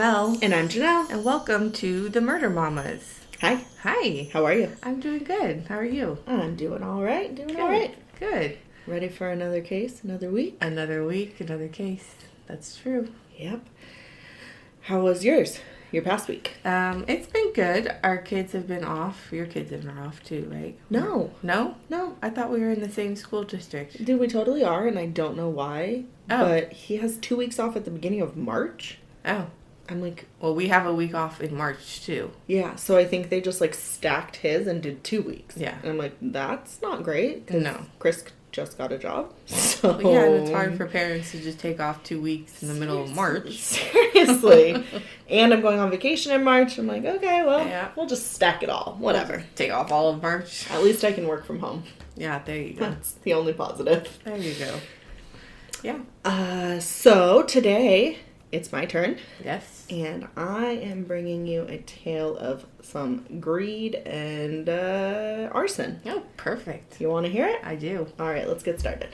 Mel. And I'm Janelle. And welcome to the Murder Mamas. Hi. Hi. How are you? I'm doing good. How are you? I'm doing all right. All right. Good. Ready for another case, another week? Another week, another case. That's true. Yep. How was yours? Your past week? It's been good. Our kids have been off. Your kids have been off too, right? No. No? No. I thought we were in the same school district. Dude, we totally are, and I don't know why. Oh. But he has 2 weeks off at the beginning of March. Oh. I'm like... Well, we have a week off in March too. Yeah, so I think they just stacked his and did 2 weeks. Yeah. And I'm like, that's not great. No. Chris just got a job. So... Yeah, and it's hard for parents to just take off 2 weeks in the middle of March. Seriously. And I'm going on vacation in March. I'm like, okay, well, we'll just stack it all. Whatever. Take off all of March. At least I can work from home. Yeah, there you go. That's the only positive. There you go. Yeah. So today, it's my turn. Yes. And I am bringing you a tale of some greed and arson. Oh, perfect. You want to hear it? I do. All right, let's get started.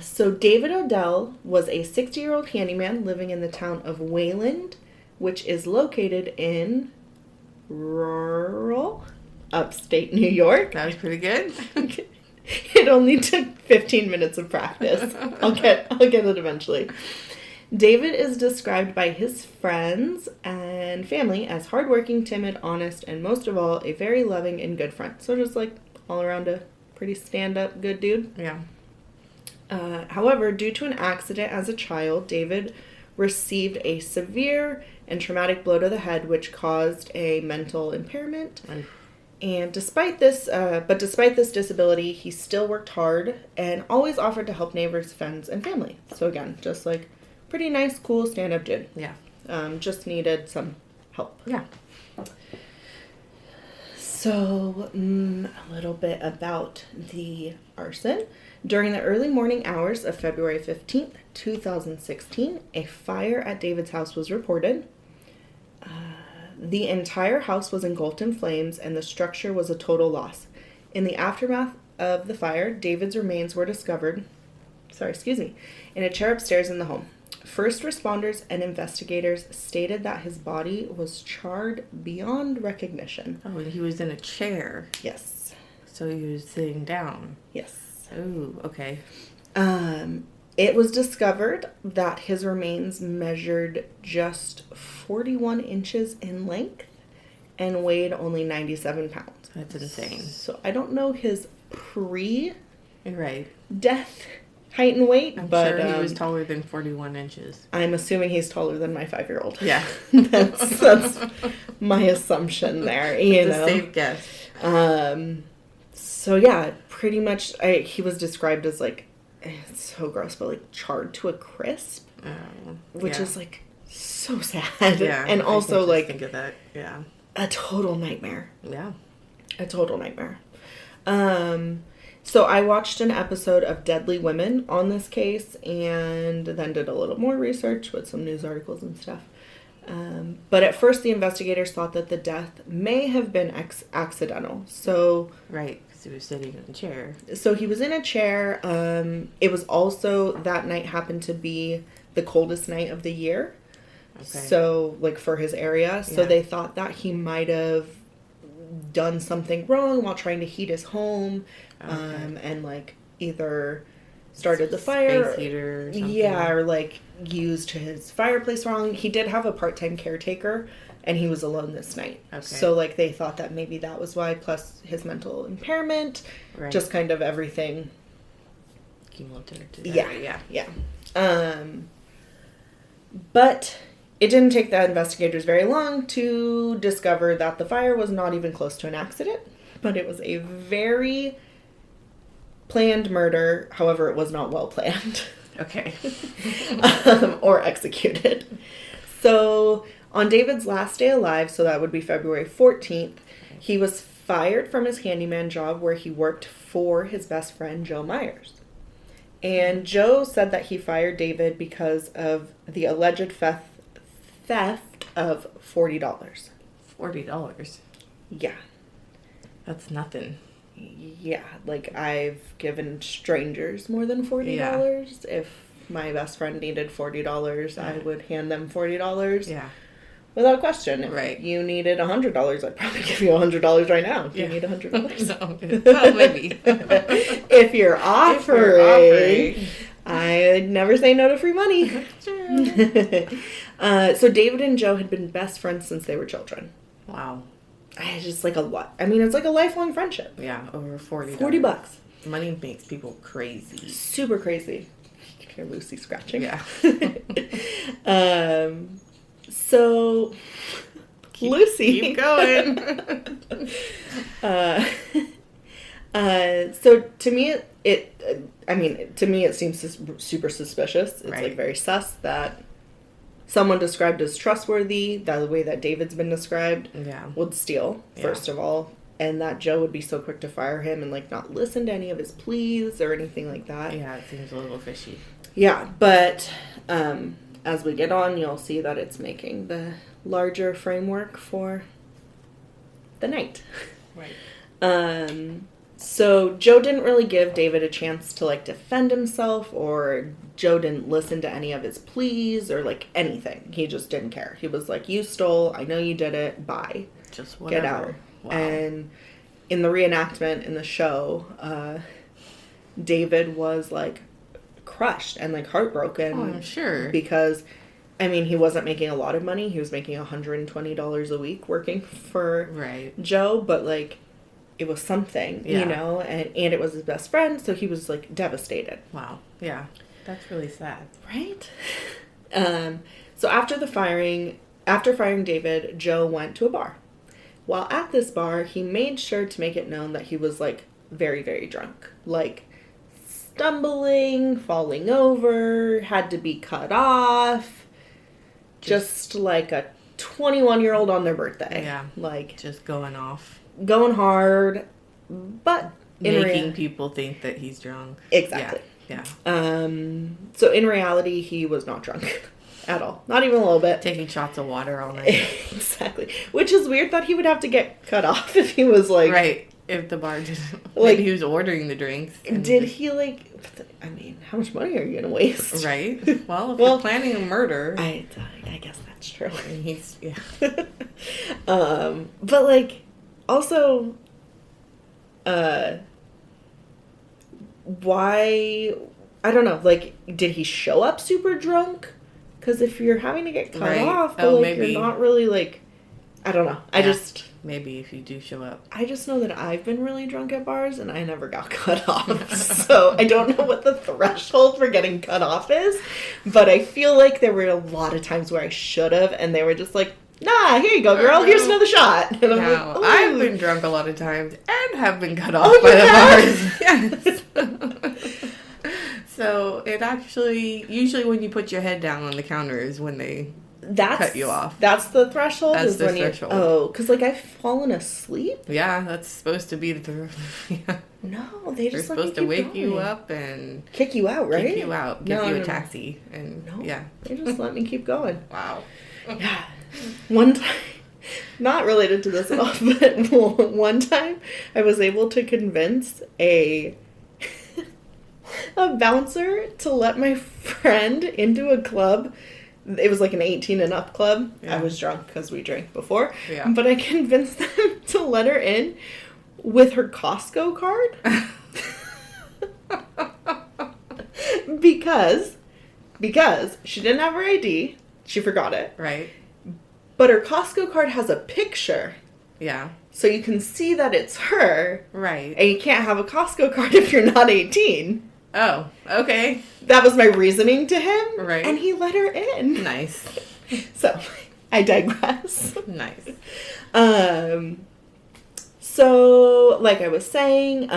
So David Odell was a 60-year-old handyman living in the town of Wayland, which is located in rural upstate New York. That was pretty good. It only took 15 minutes of practice. I'll get it eventually. David is described by his friends and family as hardworking, timid, honest, and most of all, a very loving and good friend. So just all around a pretty stand-up good dude. Yeah. However, due to an accident as a child, David received a severe and traumatic blow to the head, which caused a mental impairment. And despite this disability, he still worked hard and always offered to help neighbors, friends, and family. So again, just pretty nice, cool stand-up dude. Yeah. Just needed some help. Yeah. So, a little bit about the arson. During the early morning hours of February 15th, 2016, a fire at David's house was reported. The entire house was engulfed in flames, and the structure was a total loss. In the aftermath of the fire, David's remains were discovered, in a chair upstairs in the home. First responders and investigators stated that his body was charred beyond recognition. Oh, and he was in a chair. Yes. So he was sitting down. Yes. Oh, okay. It was discovered that his remains measured just 41 inches in length and weighed only 97 pounds. That's insane. So I don't know his You're right. death height and weight, I'm but sure he was taller than 41 inches. I'm assuming he's taller than my 5-year-old. Yeah. that's my assumption there, you know. It's a safe guess. So yeah, pretty much he was described as it's so gross, but charred to a crisp, which is so sad. Yeah. And also think of that. Yeah. a total nightmare. Yeah. A total nightmare. So I watched an episode of Deadly Women on this case and then did a little more research with some news articles and stuff. But at first the investigators thought that the death may have been accidental. So right, because he was sitting in a chair. So he was in a chair. It was also, that night happened to be the coldest night of the year. Okay. So for his area. So they thought that he might have done something wrong while trying to heat his home. Okay. And either started the fire. Space heater or something. Yeah, or used his fireplace wrong. He did have a part-time caretaker, and he was alone this night. Okay. So they thought that maybe that was why, plus his mental impairment, just kind of everything. Cumulative together. Yeah. But it didn't take the investigators very long to discover that the fire was not even close to an accident, but it was a very planned murder. However, it was not well planned. Okay. Or executed. So on David's last day alive, so that would be February 14th, he was fired from his handyman job where he worked for his best friend, Joe Myers. And Joe said that he fired David because of the alleged theft of $40. $40? Yeah. That's nothing. Yeah, I've given strangers more than $40 if my best friend needed $40, I Yeah. would hand them $40. Yeah. Without question. If Right. you needed $100, I'd probably give you $100 right now. Do you Yeah. need $100? No. Well, maybe. If you're offering, I'd never say no to free money. True. So David and Joe had been best friends since they were children. Wow. I just like a lot. I mean, it's like a lifelong friendship. Yeah, over $40. $40. Money makes people crazy. Super crazy. You can hear Lucy scratching. Yeah. So Lucy. Keep going. So to me, to me, it seems super suspicious. It's Right. like very sus that someone described as trustworthy, the way that David's been described, Yeah. would steal, first of all. And that Joe would be so quick to fire him and like not listen to any of his pleas or anything like that. Yeah, it seems a little fishy. Yeah, but as we get on, you'll see that it's making the larger framework for the night. Right. So Joe didn't really give David a chance to like defend himself, or Joe didn't listen to any of his pleas or like anything. He just didn't care. He was like, "You stole. I know you did it. Bye. Just whatever. Get out." Wow. And in the reenactment in the show, David was like crushed and like heartbroken. Oh, I'm sure. Because, I mean, he wasn't making a lot of money. He was making $120 a week working for Right. Joe, but like it was something, Yeah. you know, and it was his best friend, so he was like devastated. Wow. Yeah. That's really sad. Right? So after firing David, Joe went to a bar. While at this bar, he made sure to make it known that he was like very, very drunk. Like stumbling, falling over, had to be cut off. Just like a 21-year-old on their birthday. Yeah. Like Just going off. going hard, but Making people think that he's drunk. Exactly. Yeah. So in reality, he was not drunk at all. Not even a little bit. Taking shots of water all night. Exactly. Which is weird that he would have to get cut off if he was like... Right. If the bar didn't... Like, maybe he was ordering the drinks. Did he like... I mean, how much money are you going to waste? Right. Well, if you're planning a murder... I guess that's true. And he's... Yeah. But like, also... why... I don't know. Like, did he show up super drunk? Because if you're having to get cut off, but like maybe. you're not really like... I don't know. Maybe if you do show up. I just know that I've been really drunk at bars and I never got cut off. So I don't know what the threshold for getting cut off is. But I feel like there were a lot of times where I should have, and they were just like, nah, here you go, girl. Here's another shot. And I'm Now, like, I've been drunk a lot of times and have been cut off Oh, by you the bars. Yes. So it actually, usually when you put your head down on the counter is when they cut you off. That's the threshold? That's is the when threshold. Oh, because like I've fallen asleep? Yeah, that's supposed to be the... Yeah. No, they They're just let me supposed to keep wake you going. up and... Kick you out, right? Kick you out. Give No, you a no. taxi. And No, yeah. they just let me keep going. Wow. Yeah. One time, not related to this at all, but one time I was able to convince a bouncer to let my friend into a club. It was like an 18 and up club. Yeah. I was drunk because we drank before. Yeah. But I convinced them to let her in with her Costco card. because she didn't have her ID. She forgot it. Right. But her Costco card has a picture. Yeah. So you can see that it's her. Right. And you can't have a Costco card if you're not 18. Oh, okay. That was my reasoning to him. Right. And he let her in. Nice. So, I digress. Nice. So, like I was saying,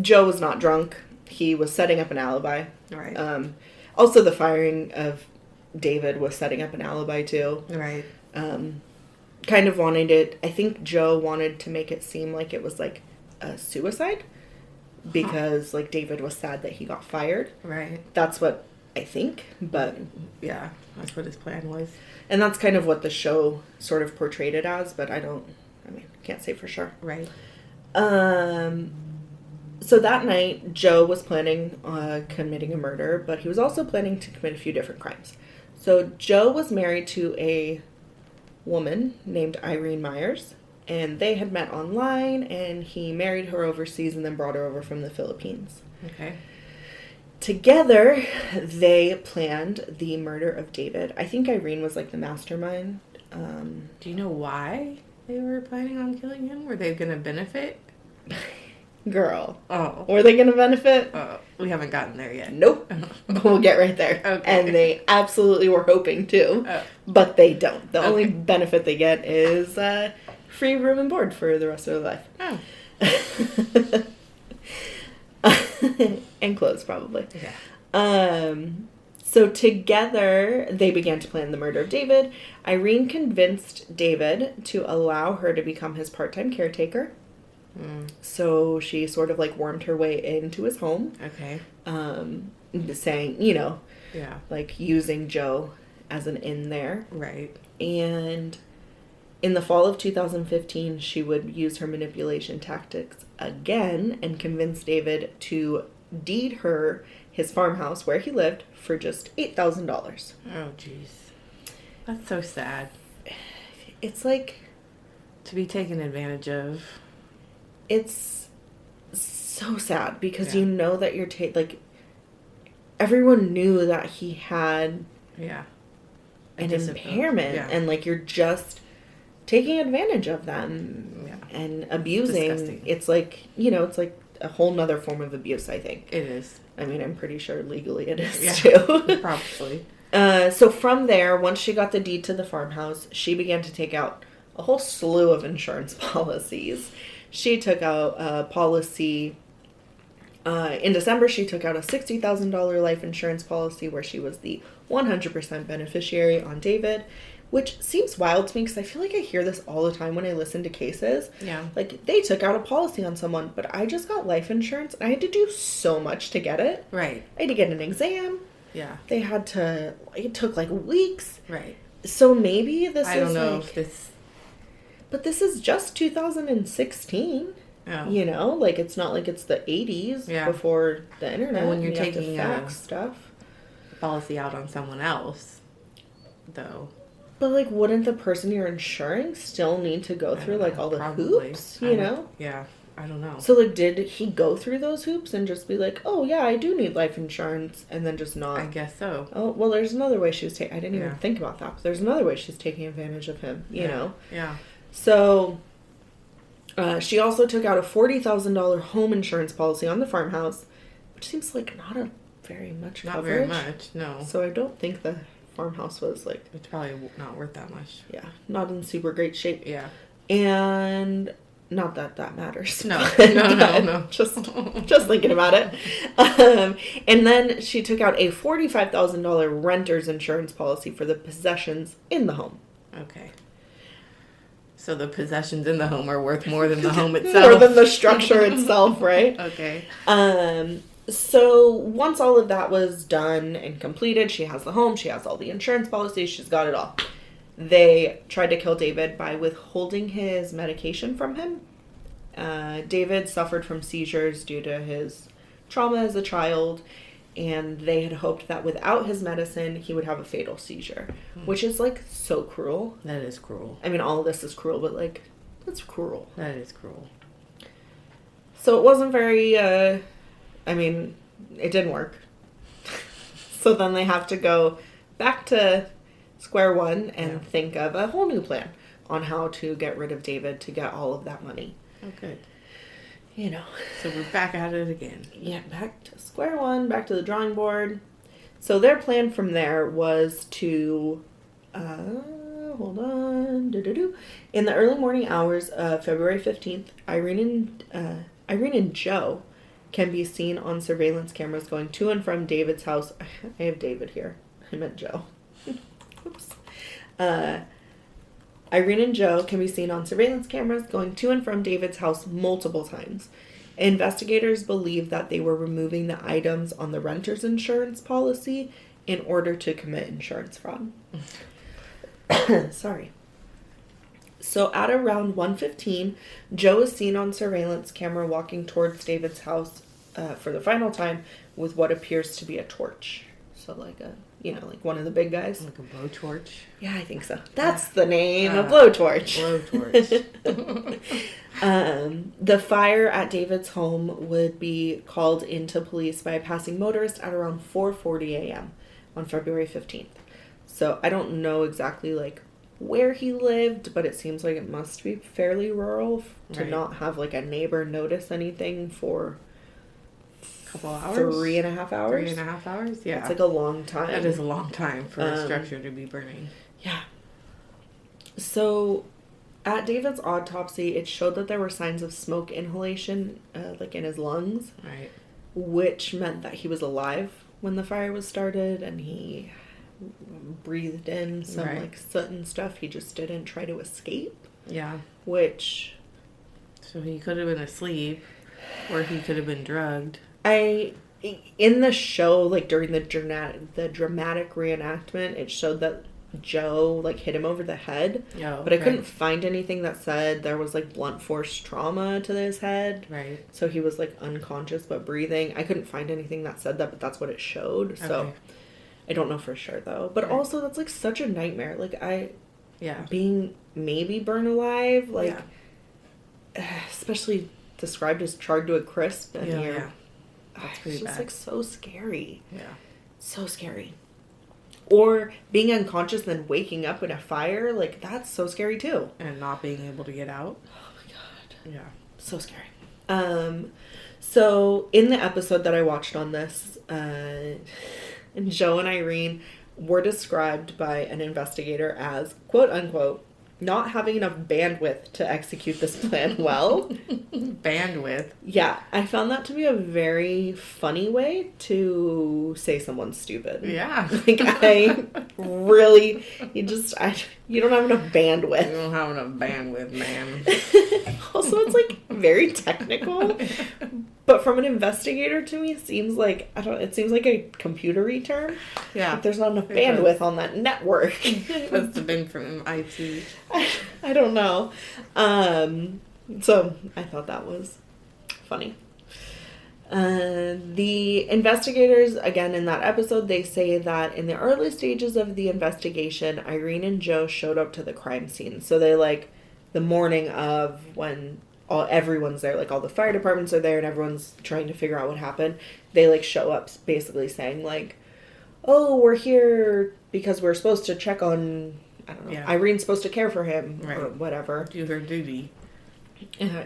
Joe was not drunk. He was setting up an alibi. Right. Also, the firing of David was setting up an alibi, too. Right. Kind of wanted it... I think Joe wanted to make it seem like it was, like, a suicide. Because, like, David was sad that he got fired. Right. That's what I think, but... Yeah, that's what his plan was. And that's kind of what the show sort of portrayed it as, but can't say for sure. Right. So that night, Joe was planning on committing a murder, but he was also planning to commit a few different crimes. So Joe was married to a woman named Irene Myers, and they had met online, and he married her overseas and then brought her over from the Philippines. Okay. Together, they planned the murder of David. I think Irene was like the mastermind. Do you know why they were planning on killing him? Were they going to benefit? Girl. Oh. Were they going to benefit? We haven't gotten there yet. Nope. We'll get right there. Okay. And they absolutely were hoping to, but they don't. The only benefit they get is free room and board for the rest of their life. Oh. And clothes, probably. Yeah. So together, they began to plan the murder of David. Irene convinced David to allow her to become his part-time caretaker. So she sort of like wormed her way into his home. Okay. Saying, you know, yeah, like using Joe as an in there. Right. And in the fall of 2015, she would use her manipulation tactics again and convince David to deed her his farmhouse where he lived for just $8,000. Oh, jeez. That's so sad. It's like... to be taken advantage of. It's so sad because you know that you're like... everyone knew that he had... yeah. an impairment. Yeah. And like you're just taking advantage of them. Yeah. And abusing. It's like, you know, it's like a whole nother form of abuse, I think. It is. I mean, I'm pretty sure legally it is too. Probably. So from there, once she got the deed to the farmhouse, she began to take out a whole slew of insurance policies. She took out a policy... in December, she took out a $60,000 life insurance policy where she was the 100% beneficiary on David, which seems wild to me because I feel like I hear this all the time when I listen to cases. Yeah. Like, they took out a policy on someone, but I just got life insurance and I had to do so much to get it. Right. I had to get an exam. Yeah. They had to... it took like weeks. Right. So maybe this is I don't know if this... But this is just 2016. Oh. You know, like it's not like it's the 80s before the internet. Well, when you're taking fax stuff, policy out on someone else, though. But like, wouldn't the person you're insuring still need to go through like all the hoops? You know? Yeah, I don't know. So like, did he go through those hoops and just be like, "Oh yeah, I do need life insurance," and then just not? I guess so. Oh well, there's another way she was taking. I didn't even think about that. But there's another way she's taking advantage of him. You know? Yeah. So. She also took out a $40,000 home insurance policy on the farmhouse, which seems like not a very much coverage. Not very much, no. So I don't think the farmhouse was like... it's probably not worth that much. Yeah, not in super great shape. Yeah. And not that that matters. No, no. Just thinking about it. And then she took out a $45,000 renter's insurance policy for the possessions in the home. Okay. So the possessions in the home are worth more than the home itself. More than the structure itself, right? Okay. So once all of that was done and completed, she has the home, she has all the insurance policies, she's got it all. They tried to kill David by withholding his medication from him. David suffered from seizures due to his trauma as a child, and they had hoped that without his medicine, he would have a fatal seizure, which is, like, so cruel. That is cruel. I mean, all of this is cruel, but, like, that's cruel. That is cruel. So it wasn't very, I mean, it didn't work. So then they have to go back to square one and think of a whole new plan on how to get rid of David to get all of that money. Oh, good. You know. So we're back at it again. Yeah, back to square one, back to the drawing board. So their plan from there was to, hold on, in the early morning hours of February 15th, Irene and Joe can be seen on surveillance cameras going to and from David's house. I have David here. I meant Joe. Oops. Irene and Joe can be seen on surveillance cameras going to and from David's house multiple times. Investigators believe that they were removing the items on the renter's insurance policy in order to commit insurance fraud. Sorry. So at around 1:15, Joe is seen on surveillance camera walking towards David's house for the final time with what appears to be a torch. So like like one of the big guys. Like a blowtorch? Yeah, I think so. That's the name, a blowtorch. Blowtorch. The fire at David's home would be called into police by a passing motorist at around 4:40 a.m. on February 15th. So I don't know exactly like where he lived, but it seems like it must be fairly rural to not have like a neighbor notice anything for a couple hours. 3.5 hours. 3.5 hours. Yeah, it's like a long time. That is a long time for a structure to be burning. Yeah. So at David's autopsy, it showed that there were signs of smoke inhalation, like in his lungs, right, which meant that he was alive when the fire was started, and he breathed in some like soot and stuff. He just didn't try to escape. Yeah. Which, so he could have been asleep, or he could have been drugged. In the show, like during the dramatic reenactment, it showed that Joe like hit him over the head. Oh, but I couldn't find anything that said there was like blunt force trauma to his head. Right. So he was like unconscious but breathing. I couldn't find anything that said that, but that's what it showed. So I don't know for sure though. But also that's like such a nightmare. Like being maybe burned alive, like especially described as charred to a crisp, and that's pretty it's just bad. like so scary. Yeah. So scary. Or being unconscious and then waking up in a fire, like that's so scary too. And not being able to get out. Oh my god. Yeah. So scary. So in the episode that I watched on this, Joe and Irene were described by an investigator as, quote unquote, not having enough bandwidth to execute this plan well. Bandwidth? Yeah. I found that to be a very funny way to say someone's stupid. Yeah. Like, I really, you don't have enough bandwidth. You don't have enough bandwidth, man. Also, it's like very technical. But from an investigator to me, it seems like, it seems like a computery term. Yeah. Like there's not enough bandwidth on that network. It must have been from IT. I don't know. So I thought that was funny. The investigators, again, in that episode, they say that in the early stages of the investigation, Irene and Joe showed up to the crime scene. So they, like, the morning of when everyone's there, like all the fire departments are there and everyone's trying to figure out what happened, they like show up basically saying like, oh, we're here because we're supposed to check on, I don't know, Irene's supposed to care for him or whatever. Do her duty.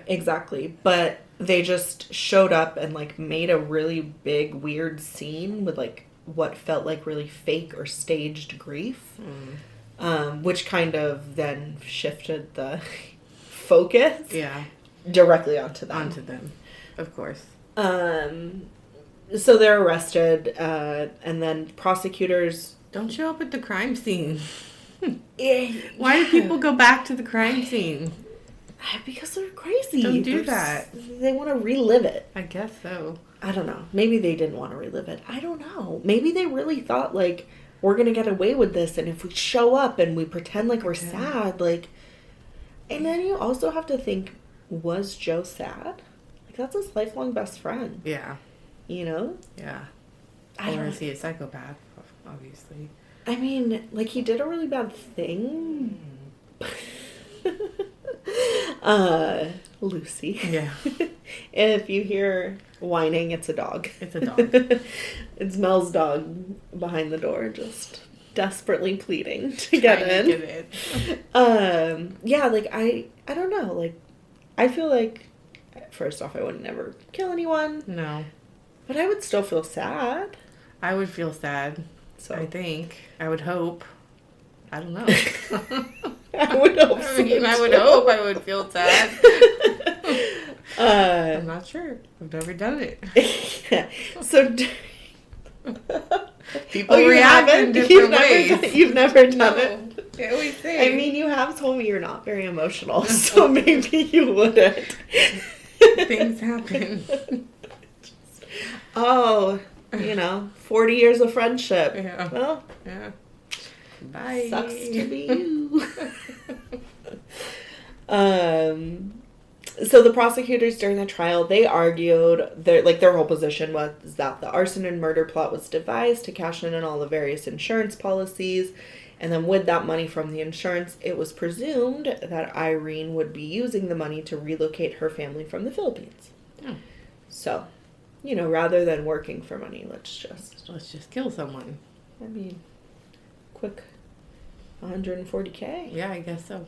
Exactly. But they just showed up and like made a really big weird scene with like what felt like really fake or staged grief, which kind of then shifted the focus directly onto them. Of course. So they're arrested, and then prosecutors don't show up at the crime scene. Why do people go back to the crime scene? Because they're crazy. Don't do that. They want to relive it. I guess so. I don't know. Maybe they didn't want to relive it. I don't know. Maybe they really thought like, we're gonna get away with this, and if we show up and we pretend like we're sad, like. And then you also have to think, was Joe sad? Like, that's his lifelong best friend. Yeah. You know? Yeah. Or is he a psychopath, obviously? I mean, like, he did a really bad thing. Lucy. Yeah. If you hear whining, it's a dog. It's a dog. It's Mel's dog behind the door, just desperately pleading to get in. Yeah, like, I don't know. Like, I feel like, first off, I would never kill anyone. No. But I would still feel sad. I would feel sad. So I think. I would hope. I don't know. I would hope so. I would hope I would feel sad. I'm not sure. I've never done it. Yeah. So people react in different ways. You've never done it. I always say. I mean, you have told me you're not very emotional, so maybe you wouldn't. Things happen. Oh, 40 years of friendship. Yeah. Well, yeah. Bye. Sucks to be you. So the prosecutors during the trial, they argued their whole position was that the arson and murder plot was devised to cash in on all the various insurance policies. And then with that money from the insurance, it was presumed that Irene would be using the money to relocate her family from the Philippines. Oh. So, rather than working for money, let's just kill someone. I mean, quick $140K. Yeah, I guess so.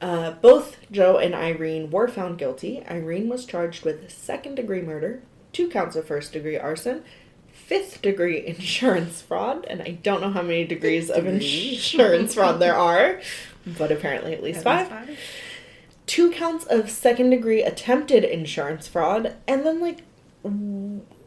Both Joe and Irene were found guilty. Irene was charged with second-degree murder, 2 counts of first-degree arson, 5th-degree insurance fraud, and I don't know how many degrees of insurance fraud there are, but apparently at least 5. 2 counts of second-degree attempted insurance fraud, and then,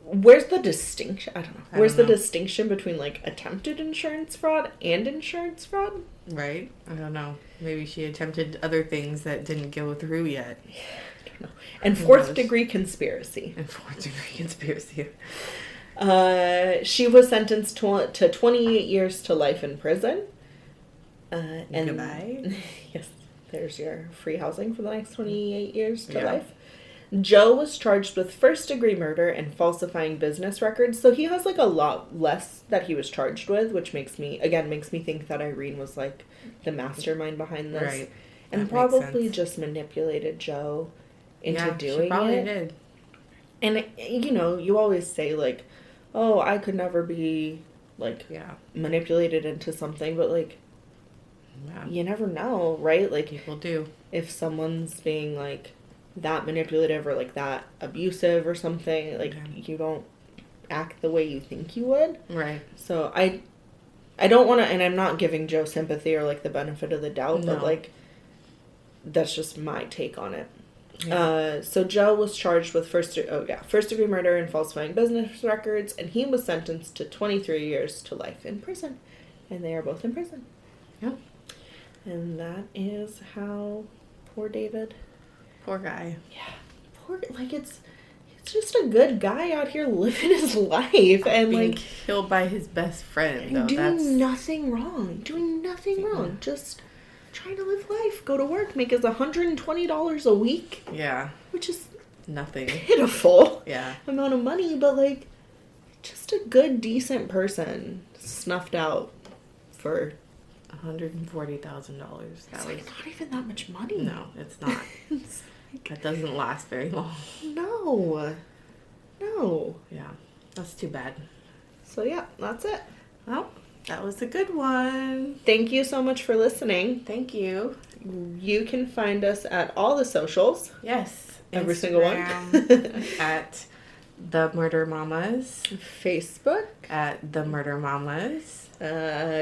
where's the distinction? I don't know. Where's the distinction between, attempted insurance fraud and insurance fraud? Right. I don't know. Maybe she attempted other things that didn't go through yet. I don't know. And 4th-degree conspiracy. She was sentenced to 28 years to life in prison. And goodbye. Yes. There's your free housing for the next 28 years to life. Joe was charged with first-degree murder and falsifying business records, so he has, a lot less that he was charged with, which makes me think that Irene was, the mastermind behind this. Right. And probably just manipulated Joe into doing it. She probably did. And, you always say, oh, I could never be, manipulated into something, but, you never know, right? People do. If someone's being, that manipulative or that abusive or something, you don't act the way you think you would. Right. So I don't want to, and I'm not giving Joe sympathy or the benefit of the doubt, but that's just my take on it. Yeah. So Joe was charged with first-degree murder and falsifying business records, and he was sentenced to 23 years to life in prison, and they are both in prison. Yeah. And that is how poor David. Poor guy. Yeah. It's just a good guy out here living his life and being killed by his best friend. Though. Doing nothing wrong. Just trying to live life. Go to work, make his $120 a week. Yeah. Which is nothing. Pitiful. Yeah. Amount of money, but just a good, decent person snuffed out for $140,000. That was not even that much money. No, it's not. That doesn't last very long. No. Yeah, that's too bad. So yeah, that's it. Well, that was a good one. Thank you so much for listening. Thank you. You can find us at all the socials. Yes. Every single one. At The Murder Mamas. Facebook. At The Murder Mamas.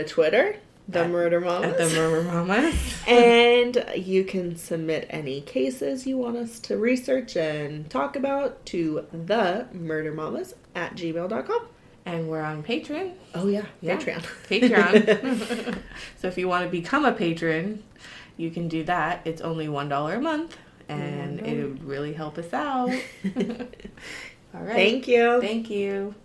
Twitter. The Murder Mamas. At The Murder Mamas. And you can submit any cases you want us to research and talk about to themurdermamas@gmail.com. And we're on Patreon. Oh, yeah. Patreon. So if you want to become a patron, you can do that. It's only $1 a month. And it would really help us out. All right. Thank you. Thank you.